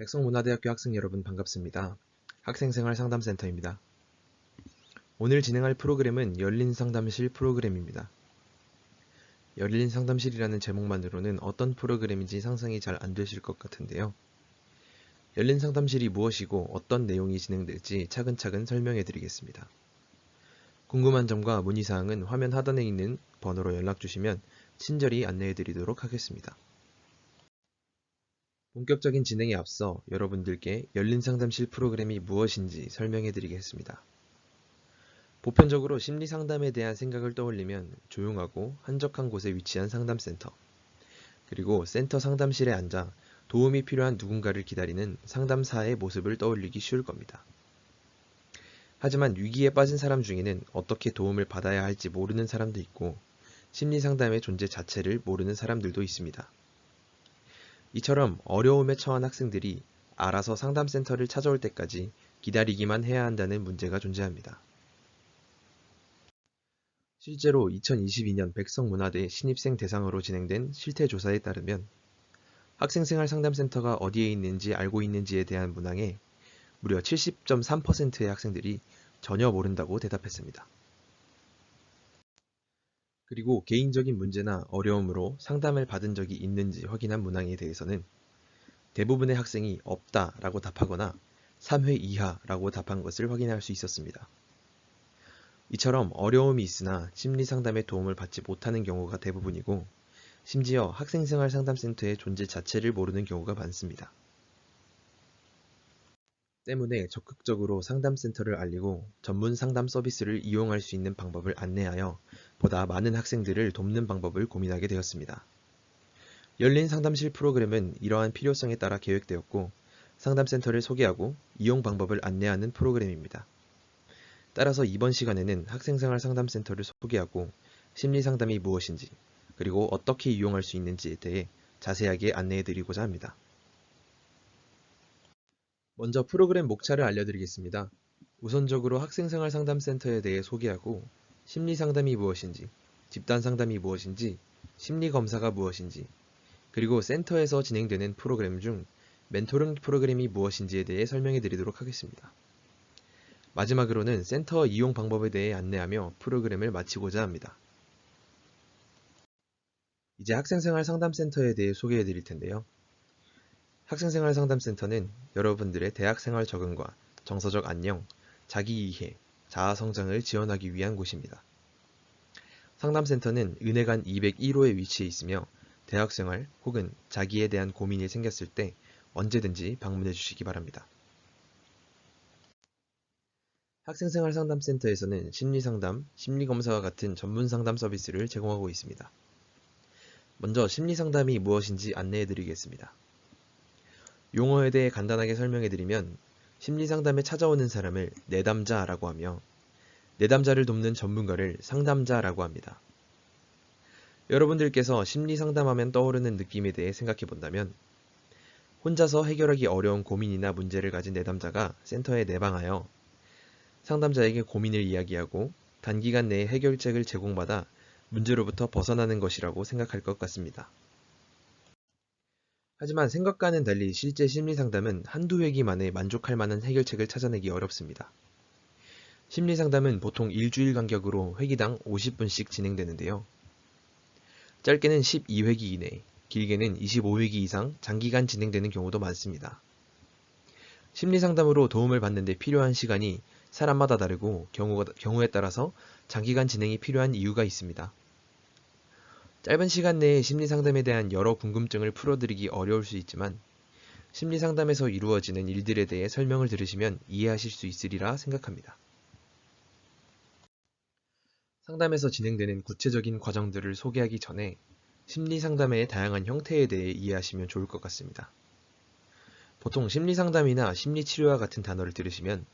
백석문화대학교 학생 여러분 반갑습니다. 학생생활상담센터입니다. 오늘 진행할 프로그램은 열린상담실 프로그램입니다. 열린상담실이라는 제목만으로는 어떤 프로그램인지 상상이 잘 안 되실 것 같은데요. 열린상담실이 무엇이고 어떤 내용이 진행될지 차근차근 설명해 드리겠습니다. 궁금한 점과 문의사항은 화면 하단에 있는 번호로 연락 주시면 친절히 안내해 드리도록 하겠습니다. 본격적인 진행에 앞서 여러분들께 열린상담실 프로그램이 무엇인지 설명해 드리겠습니다. 보편적으로 심리상담에 대한 생각을 떠올리면 조용하고 한적한 곳에 위치한 상담센터, 그리고 센터 상담실에 앉아 도움이 필요한 누군가를 기다리는 상담사의 모습을 떠올리기 쉬울 겁니다. 하지만 위기에 빠진 사람 중에는 어떻게 도움을 받아야 할지 모르는 사람도 있고 심리상담의 존재 자체를 모르는 사람들도 있습니다. 이처럼 어려움에 처한 학생들이 알아서 상담센터를 찾아올 때까지 기다리기만 해야 한다는 문제가 존재합니다. 실제로 2022년 백석문화대 신입생 대상으로 진행된 실태조사에 따르면 학생생활상담센터가 어디에 있는지 알고 있는지에 대한 문항에 무려 70.3%의 학생들이 전혀 모른다고 대답했습니다. 그리고 개인적인 문제나 어려움으로 상담을 받은 적이 있는지 확인한 문항에 대해서는 대부분의 학생이 없다 라고 답하거나 3회 이하라고 답한 것을 확인할 수 있었습니다. 이처럼 어려움이 있으나 심리상담의 도움을 받지 못하는 경우가 대부분이고 심지어 학생생활상담센터의 존재 자체를 모르는 경우가 많습니다. 때문에 적극적으로 상담센터를 알리고 전문 상담 서비스를 이용할 수 있는 방법을 안내하여 보다 많은 학생들을 돕는 방법을 고민하게 되었습니다. 열린 상담실 프로그램은 이러한 필요성에 따라 계획되었고 상담센터를 소개하고 이용 방법을 안내하는 프로그램입니다. 따라서 이번 시간에는 학생생활상담센터를 소개하고 심리상담이 무엇인지 그리고 어떻게 이용할 수 있는지에 대해 자세하게 안내해드리고자 합니다. 먼저 프로그램 목차를 알려드리겠습니다. 우선적으로 학생생활상담센터에 대해 소개하고 심리상담이 무엇인지, 집단상담이 무엇인지, 심리검사가 무엇인지, 그리고 센터에서 진행되는 프로그램 중 멘토링 프로그램이 무엇인지에 대해 설명해 드리도록 하겠습니다. 마지막으로는 센터 이용 방법에 대해 안내하며 프로그램을 마치고자 합니다. 이제 학생생활상담센터에 대해 소개해 드릴 텐데요. 학생생활상담센터는 여러분들의 대학생활 적응과 정서적 안녕, 자기 이해, 자아 성장을 지원하기 위한 곳입니다. 상담센터는 은혜관 201호에 위치해 있으며 대학생활 혹은 자기에 대한 고민이 생겼을 때 언제든지 방문해 주시기 바랍니다. 학생생활상담센터에서는 심리상담, 심리검사와 같은 전문 상담 서비스를 제공하고 있습니다. 먼저 심리상담이 무엇인지 안내해 드리겠습니다. 용어에 대해 간단하게 설명해 드리면 심리상담에 찾아오는 사람을 내담자라고 하며 내담자를 돕는 전문가를 상담자라고 합니다. 여러분들께서 심리상담하면 떠오르는 느낌에 대해 생각해 본다면 혼자서 해결하기 어려운 고민이나 문제를 가진 내담자가 센터에 내방하여 상담자에게 고민을 이야기하고 단기간 내에 해결책을 제공받아 문제로부터 벗어나는 것이라고 생각할 것 같습니다. 하지만 생각과는 달리 실제 심리상담은 한두 회기 만에 만족할 만한 해결책을 찾아내기 어렵습니다. 심리상담은 보통 일주일 간격으로 회기당 50분씩 진행되는데요. 짧게는 12회기 이내, 길게는 25회기 이상 장기간 진행되는 경우도 많습니다. 심리상담으로 도움을 받는데 필요한 시간이 사람마다 다르고 경우에 따라서 장기간 진행이 필요한 이유가 있습니다. 짧은 시간 내에 심리상담에 대한 여러 궁금증을 풀어드리기 어려울 수 있지만 심리상담에서 이루어지는 일들에 대해 설명을 들으시면 이해하실 수 있으리라 생각합니다. 상담에서 진행되는 구체적인 과정들을 소개하기 전에 심리상담의 다양한 형태에 대해 이해하시면 좋을 것 같습니다. 보통 심리상담이나 심리치료와 같은 단어를 들으시면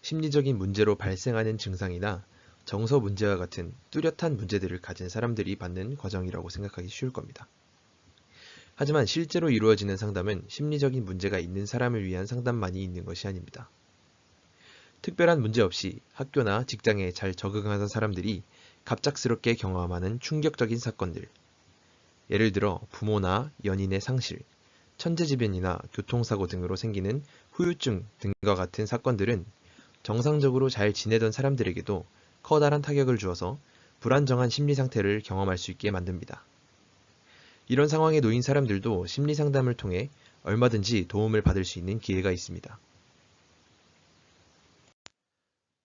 심리적인 문제로 발생하는 증상이나 정서 문제와 같은 뚜렷한 문제들을 가진 사람들이 받는 과정이라고 생각하기 쉬울 겁니다. 하지만 실제로 이루어지는 상담은 심리적인 문제가 있는 사람을 위한 상담만이 있는 것이 아닙니다. 특별한 문제 없이 학교나 직장에 잘 적응하던 사람들이 갑작스럽게 경험하는 충격적인 사건들, 예를 들어 부모나 연인의 상실, 천재지변이나 교통사고 등으로 생기는 후유증 등과 같은 사건들은 정상적으로 잘 지내던 사람들에게도 커다란 타격을 주어서 불안정한 심리 상태를 경험할 수 있게 만듭니다. 이런 상황에 놓인 사람들도 심리 상담을 통해 얼마든지 도움을 받을 수 있는 기회가 있습니다.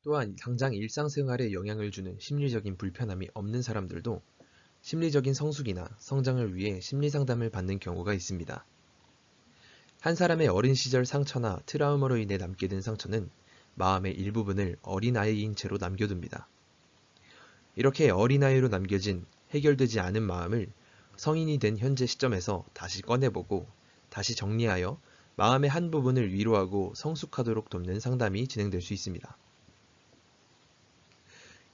또한 당장 일상생활에 영향을 주는 심리적인 불편함이 없는 사람들도 심리적인 성숙이나 성장을 위해 심리 상담을 받는 경우가 있습니다. 한 사람의 어린 시절 상처나 트라우마로 인해 남게 된 상처는 마음의 일부분을 어린아이인 채로 남겨둡니다. 이렇게 어린아이로 남겨진 해결되지 않은 마음을 성인이 된 현재 시점에서 다시 꺼내보고 다시 정리하여 마음의 한 부분을 위로하고 성숙하도록 돕는 상담이 진행될 수 있습니다.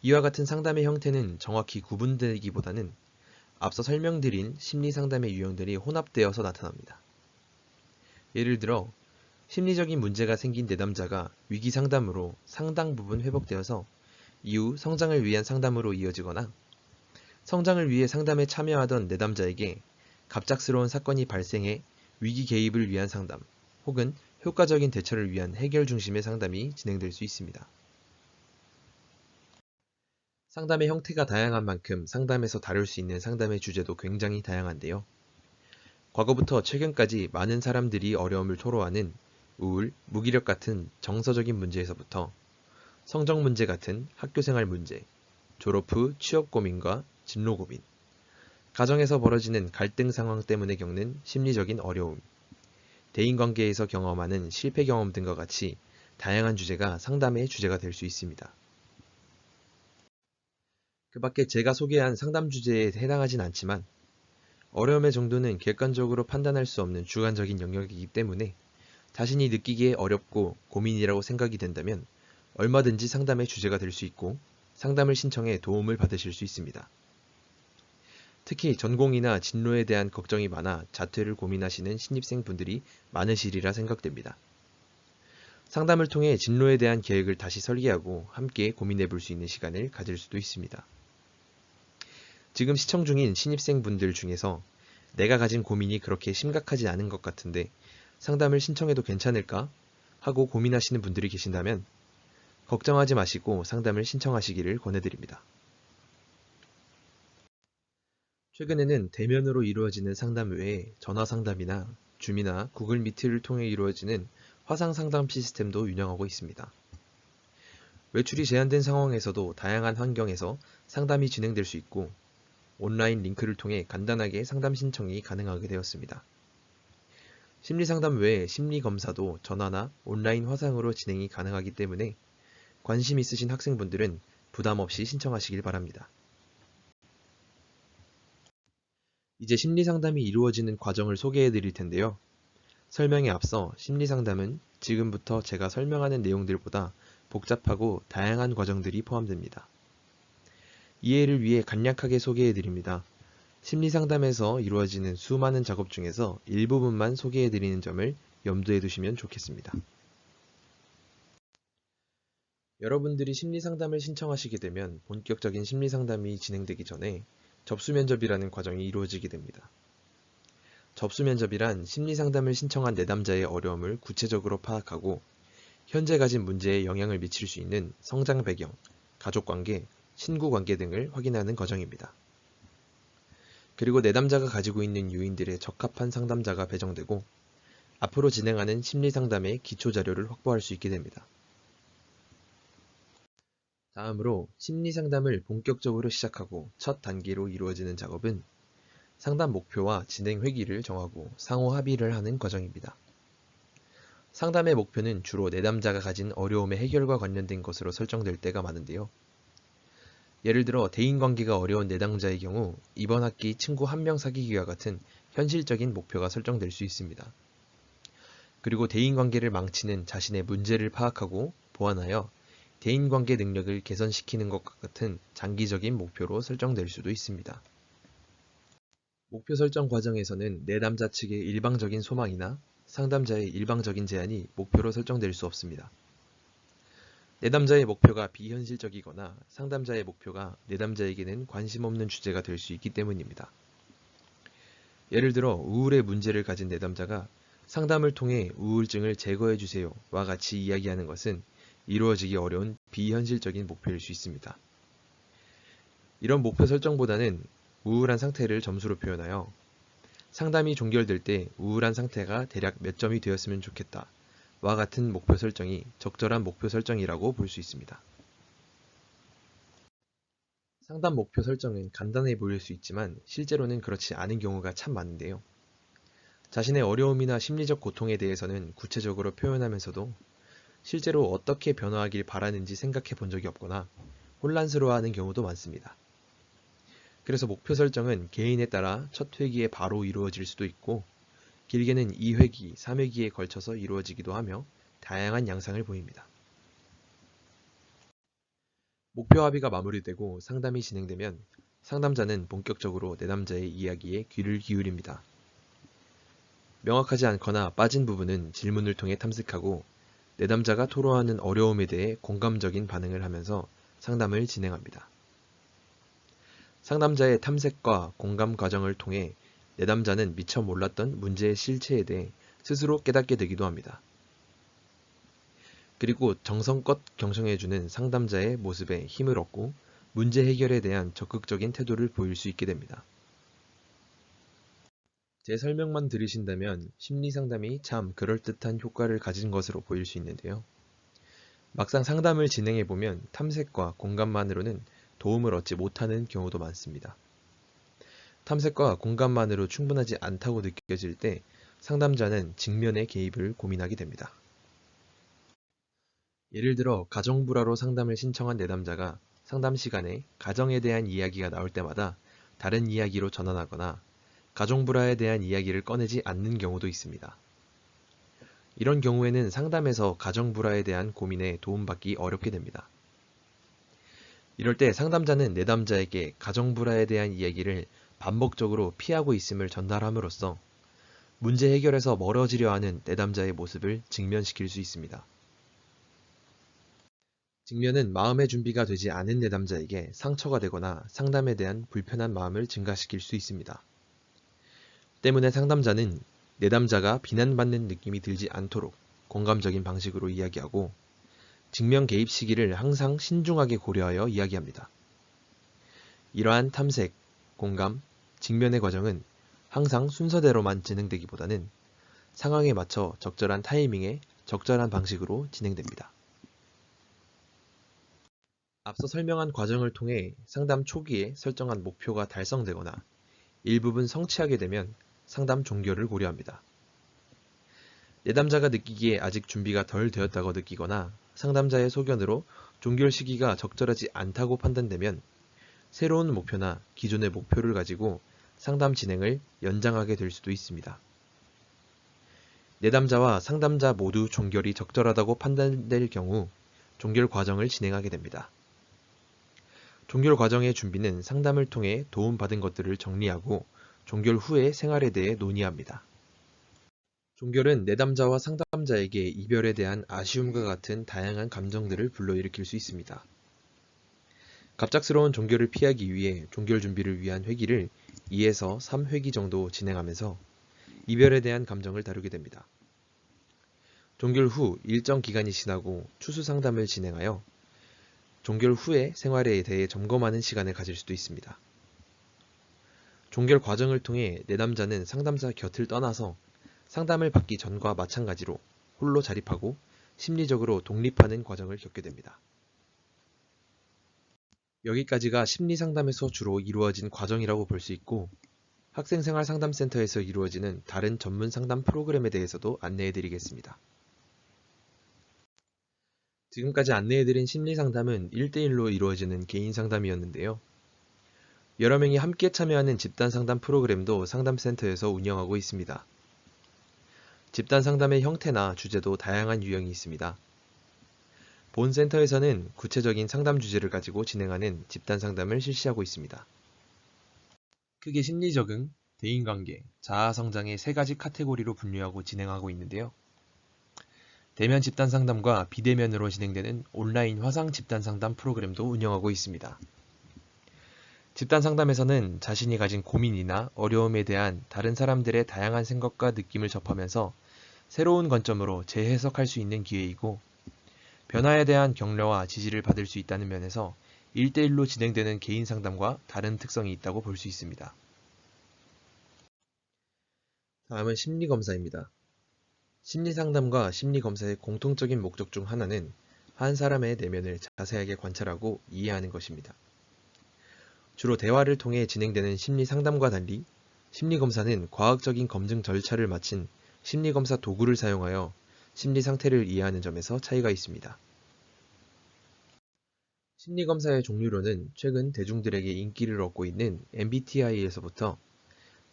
이와 같은 상담의 형태는 정확히 구분되기보다는 앞서 설명드린 심리 상담의 유형들이 혼합되어서 나타납니다. 예를 들어 심리적인 문제가 생긴 내담자가 위기 상담으로 상당 부분 회복되어서 이후 성장을 위한 상담으로 이어지거나 성장을 위해 상담에 참여하던 내담자에게 갑작스러운 사건이 발생해 위기 개입을 위한 상담 혹은 효과적인 대처를 위한 해결 중심의 상담이 진행될 수 있습니다. 상담의 형태가 다양한 만큼 상담에서 다룰 수 있는 상담의 주제도 굉장히 다양한데요. 과거부터 최근까지 많은 사람들이 어려움을 토로하는 우울, 무기력 같은 정서적인 문제에서부터 성적 문제 같은 학교생활 문제, 졸업 후 취업 고민과 진로 고민, 가정에서 벌어지는 갈등 상황 때문에 겪는 심리적인 어려움, 대인관계에서 경험하는 실패 경험 등과 같이 다양한 주제가 상담의 주제가 될 수 있습니다. 그 밖에 제가 소개한 상담 주제에 해당하진 않지만 어려움의 정도는 객관적으로 판단할 수 없는 주관적인 영역이기 때문에 자신이 느끼기에 어렵고 고민이라고 생각이 된다면 얼마든지 상담의 주제가 될 수 있고 상담을 신청해 도움을 받으실 수 있습니다. 특히 전공이나 진로에 대한 걱정이 많아 자퇴를 고민하시는 신입생 분들이 많으시리라 생각됩니다. 상담을 통해 진로에 대한 계획을 다시 설계하고 함께 고민해 볼 수 있는 시간을 가질 수도 있습니다. 지금 시청 중인 신입생 분들 중에서 내가 가진 고민이 그렇게 심각하지 않은 것 같은데 상담을 신청해도 괜찮을까? 하고 고민하시는 분들이 계신다면 걱정하지 마시고 상담을 신청하시기를 권해드립니다. 최근에는 대면으로 이루어지는 상담 외에 전화 상담이나 줌이나 구글 미트를 통해 이루어지는 화상 상담 시스템도 운영하고 있습니다. 외출이 제한된 상황에서도 다양한 환경에서 상담이 진행될 수 있고 온라인 링크를 통해 간단하게 상담 신청이 가능하게 되었습니다. 심리상담 외에 심리검사도 전화나 온라인 화상으로 진행이 가능하기 때문에 관심 있으신 학생분들은 부담 없이 신청하시길 바랍니다. 이제 심리상담이 이루어지는 과정을 소개해 드릴 텐데요. 설명에 앞서 심리상담은 지금부터 제가 설명하는 내용들보다 복잡하고 다양한 과정들이 포함됩니다. 이해를 위해 간략하게 소개해 드립니다. 심리상담에서 이루어지는 수많은 작업 중에서 일부분만 소개해 드리는 점을 염두에 두시면 좋겠습니다. 여러분들이 심리상담을 신청하시게 되면 본격적인 심리상담이 진행되기 전에 접수면접이라는 과정이 이루어지게 됩니다. 접수면접이란 심리상담을 신청한 내담자의 어려움을 구체적으로 파악하고 현재 가진 문제에 영향을 미칠 수 있는 성장 배경, 가족관계, 친구관계 등을 확인하는 과정입니다. 그리고 내담자가 가지고 있는 요인들에 적합한 상담자가 배정되고 앞으로 진행하는 심리상담의 기초자료를 확보할 수 있게 됩니다. 다음으로 심리상담을 본격적으로 시작하고 첫 단계로 이루어지는 작업은 상담 목표와 진행 회기를 정하고 상호 합의를 하는 과정입니다. 상담의 목표는 주로 내담자가 가진 어려움의 해결과 관련된 것으로 설정될 때가 많은데요. 예를 들어 대인관계가 어려운 내담자의 경우 이번 학기 친구 1명 사귀기와 같은 현실적인 목표가 설정될 수 있습니다. 그리고 대인관계를 망치는 자신의 문제를 파악하고 보완하여 대인관계 능력을 개선시키는 것과 같은 장기적인 목표로 설정될 수도 있습니다. 목표 설정 과정에서는 내담자 측의 일방적인 소망이나 상담자의 일방적인 제안이 목표로 설정될 수 없습니다. 내담자의 목표가 비현실적이거나 상담자의 목표가 내담자에게는 관심 없는 주제가 될 수 있기 때문입니다. 예를 들어 우울의 문제를 가진 내담자가 상담을 통해 우울증을 제거해주세요와 같이 이야기하는 것은 이루어지기 어려운 비현실적인 목표일 수 있습니다. 이런 목표 설정보다는 우울한 상태를 점수로 표현하여 상담이 종결될 때 우울한 상태가 대략 몇 점이 되었으면 좋겠다 와 같은 목표 설정이 적절한 목표 설정이라고 볼 수 있습니다. 상담 목표 설정은 간단해 보일 수 있지만 실제로는 그렇지 않은 경우가 참 많은데요. 자신의 어려움이나 심리적 고통에 대해서는 구체적으로 표현하면서도 실제로 어떻게 변화하길 바라는지 생각해 본 적이 없거나 혼란스러워하는 경우도 많습니다. 그래서 목표 설정은 개인에 따라 첫 회기에 바로 이루어질 수도 있고 길게는 2회기, 3회기에 걸쳐서 이루어지기도 하며 다양한 양상을 보입니다. 목표 합의가 마무리되고 상담이 진행되면 상담자는 본격적으로 내담자의 이야기에 귀를 기울입니다. 명확하지 않거나 빠진 부분은 질문을 통해 탐색하고 내담자가 토로하는 어려움에 대해 공감적인 반응을 하면서 상담을 진행합니다. 상담자의 탐색과 공감 과정을 통해 내담자는 미처 몰랐던 문제의 실체에 대해 스스로 깨닫게 되기도 합니다. 그리고 정성껏 경청해주는 상담자의 모습에 힘을 얻고 문제 해결에 대한 적극적인 태도를 보일 수 있게 됩니다. 제 설명만 들으신다면 심리상담이 참 그럴듯한 효과를 가진 것으로 보일 수 있는데요. 막상 상담을 진행해보면 탐색과 공감만으로는 도움을 얻지 못하는 경우도 많습니다. 탐색과 공감만으로 충분하지 않다고 느껴질 때 상담자는 직면의 개입을 고민하게 됩니다. 예를 들어 가정불화로 상담을 신청한 내담자가 상담 시간에 가정에 대한 이야기가 나올 때마다 다른 이야기로 전환하거나 가정불화에 대한 이야기를 꺼내지 않는 경우도 있습니다. 이런 경우에는 상담에서 가정불화에 대한 고민에 도움받기 어렵게 됩니다. 이럴 때 상담자는 내담자에게 가정불화에 대한 이야기를 반복적으로 피하고 있음을 전달함으로써 문제 해결에서 멀어지려 하는 내담자의 모습을 직면시킬 수 있습니다. 직면은 마음의 준비가 되지 않은 내담자에게 상처가 되거나 상담에 대한 불편한 마음을 증가시킬 수 있습니다. 때문에 상담자는 내담자가 비난받는 느낌이 들지 않도록 공감적인 방식으로 이야기하고 직면 개입 시기를 항상 신중하게 고려하여 이야기합니다. 이러한 탐색, 공감, 직면의 과정은 항상 순서대로만 진행되기보다는 상황에 맞춰 적절한 타이밍에 적절한 방식으로 진행됩니다. 앞서 설명한 과정을 통해 상담 초기에 설정한 목표가 달성되거나 일부분 성취하게 되면 상담 종결을 고려합니다. 내담자가 느끼기에 아직 준비가 덜 되었다고 느끼거나 상담자의 소견으로 종결 시기가 적절하지 않다고 판단되면 새로운 목표나 기존의 목표를 가지고 상담 진행을 연장하게 될 수도 있습니다. 내담자와 상담자 모두 종결이 적절하다고 판단될 경우 종결 과정을 진행하게 됩니다. 종결 과정의 준비는 상담을 통해 도움받은 것들을 정리하고 종결 후의 생활에 대해 논의합니다. 종결은 내담자와 상담자에게 이별에 대한 아쉬움과 같은 다양한 감정들을 불러일으킬 수 있습니다. 갑작스러운 종결을 피하기 위해 종결 준비를 위한 회기를 2에서 3회기 정도 진행하면서 이별에 대한 감정을 다루게 됩니다. 종결 후 일정 기간이 지나고 추수 상담을 진행하여 종결 후의 생활에 대해 점검하는 시간을 가질 수도 있습니다. 종결 과정을 통해 내담자는 상담사 곁을 떠나서 상담을 받기 전과 마찬가지로 홀로 자립하고 심리적으로 독립하는 과정을 겪게 됩니다. 여기까지가 심리상담에서 주로 이루어진 과정이라고 볼 수 있고 학생생활상담센터에서 이루어지는 다른 전문 상담 프로그램에 대해서도 안내해드리겠습니다. 지금까지 안내해드린 심리상담은 1대1로 이루어지는 개인 상담이었는데요. 여러 명이 함께 참여하는 집단상담 프로그램도 상담센터에서 운영하고 있습니다. 집단상담의 형태나 주제도 다양한 유형이 있습니다. 본 센터에서는 구체적인 상담 주제를 가지고 진행하는 집단상담을 실시하고 있습니다. 크게 심리적응, 대인관계, 자아성장의 3가지 카테고리로 분류하고 진행하고 있는데요. 대면 집단상담과 비대면으로 진행되는 온라인 화상 집단상담 프로그램도 운영하고 있습니다. 집단 상담에서는 자신이 가진 고민이나 어려움에 대한 다른 사람들의 다양한 생각과 느낌을 접하면서 새로운 관점으로 재해석할 수 있는 기회이고, 변화에 대한 격려와 지지를 받을 수 있다는 면에서 1대1로 진행되는 개인 상담과 다른 특성이 있다고 볼 수 있습니다. 다음은 심리검사입니다. 심리상담과 심리검사의 공통적인 목적 중 하나는 한 사람의 내면을 자세하게 관찰하고 이해하는 것입니다. 주로 대화를 통해 진행되는 심리상담과 달리 심리검사는 과학적인 검증 절차를 마친 심리검사 도구를 사용하여 심리 상태를 이해하는 점에서 차이가 있습니다. 심리검사의 종류로는 최근 대중들에게 인기를 얻고 있는 MBTI에서부터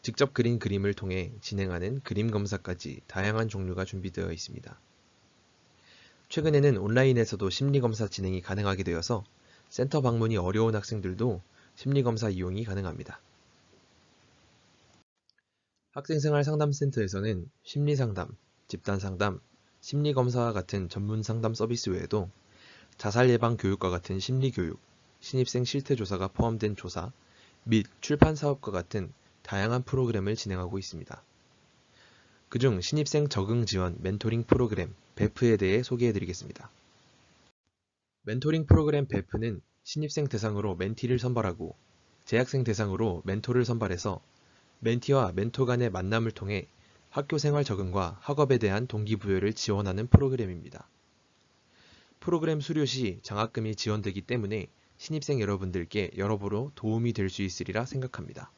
직접 그린 그림을 통해 진행하는 그림 검사까지 다양한 종류가 준비되어 있습니다. 최근에는 온라인에서도 심리검사 진행이 가능하게 되어서 센터 방문이 어려운 학생들도 심리검사 이용이 가능합니다. 학생생활상담센터에서는 심리상담, 집단상담, 심리검사와 같은 전문 상담 서비스 외에도 자살 예방 교육과 같은 심리교육, 신입생 실태조사가 포함된 조사, 및 출판 사업과 같은 다양한 프로그램을 진행하고 있습니다. 그중 신입생 적응 지원 멘토링 프로그램 베프에 대해 소개해드리겠습니다. 멘토링 프로그램 베프는 신입생 대상으로 멘티를 선발하고 재학생 대상으로 멘토를 선발해서 멘티와 멘토 간의 만남을 통해 학교 생활 적응과 학업에 대한 동기부여를 지원하는 프로그램입니다. 프로그램 수료 시 장학금이 지원되기 때문에 신입생 여러분들께 여러모로 도움이 될 수 있으리라 생각합니다.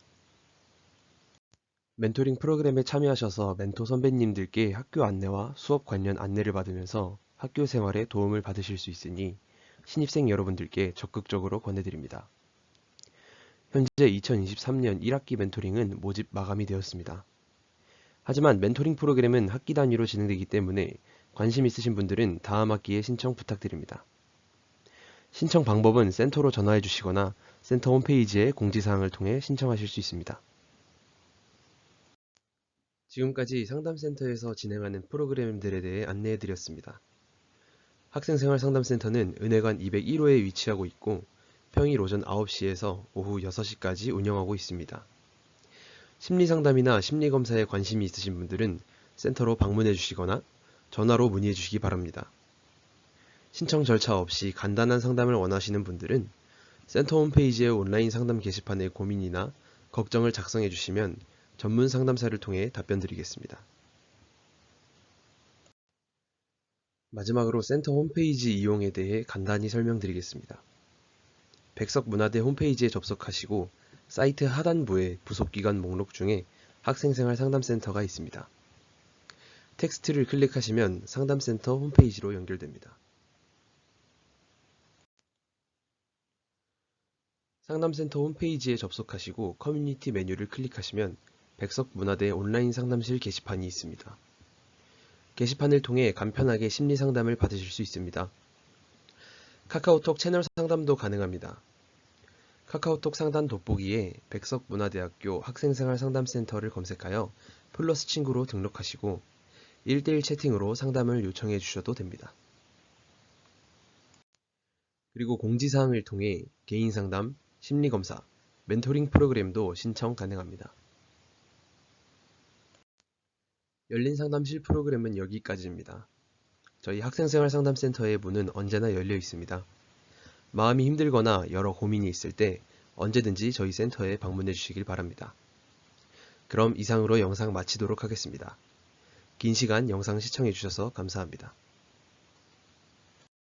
멘토링 프로그램에 참여하셔서 멘토 선배님들께 학교 안내와 수업 관련 안내를 받으면서 학교 생활에 도움을 받으실 수 있으니 신입생 여러분들께 적극적으로 권해드립니다. 현재 2023년 1학기 멘토링은 모집 마감이 되었습니다. 하지만 멘토링 프로그램은 학기 단위로 진행되기 때문에 관심 있으신 분들은 다음 학기에 신청 부탁드립니다. 신청 방법은 센터로 전화해 주시거나 센터 홈페이지의 공지사항을 통해 신청하실 수 있습니다. 지금까지 상담센터에서 진행하는 프로그램들에 대해 안내해 드렸습니다. 학생생활상담센터는 은혜관 201호에 위치하고 있고 평일 오전 9시에서 오후 6시까지 운영하고 있습니다. 심리상담이나 심리검사에 관심이 있으신 분들은 센터로 방문해 주시거나 전화로 문의해 주시기 바랍니다. 신청 절차 없이 간단한 상담을 원하시는 분들은 센터 홈페이지의 온라인 상담 게시판에 고민이나 걱정을 작성해 주시면 전문 상담사를 통해 답변 드리겠습니다. 마지막으로 센터 홈페이지 이용에 대해 간단히 설명드리겠습니다. 백석문화대 홈페이지에 접속하시고 사이트 하단부에 부속기관 목록 중에 학생생활상담센터가 있습니다. 텍스트를 클릭하시면 상담센터 홈페이지로 연결됩니다. 상담센터 홈페이지에 접속하시고 커뮤니티 메뉴를 클릭하시면 백석문화대 온라인 상담실 게시판이 있습니다. 게시판을 통해 간편하게 심리상담을 받으실 수 있습니다. 카카오톡 채널 상담도 가능합니다. 카카오톡 상담 돋보기에 백석문화대학교 학생생활상담센터를 검색하여 플러스 친구로 등록하시고 1대1 채팅으로 상담을 요청해 주셔도 됩니다. 그리고 공지사항을 통해 개인상담, 심리검사, 멘토링 프로그램도 신청 가능합니다. 열린 상담실 프로그램은 여기까지입니다. 저희 학생생활상담센터의 문은 언제나 열려 있습니다. 마음이 힘들거나 여러 고민이 있을 때 언제든지 저희 센터에 방문해 주시길 바랍니다. 그럼 이상으로 영상 마치도록 하겠습니다. 긴 시간 영상 시청해 주셔서 감사합니다.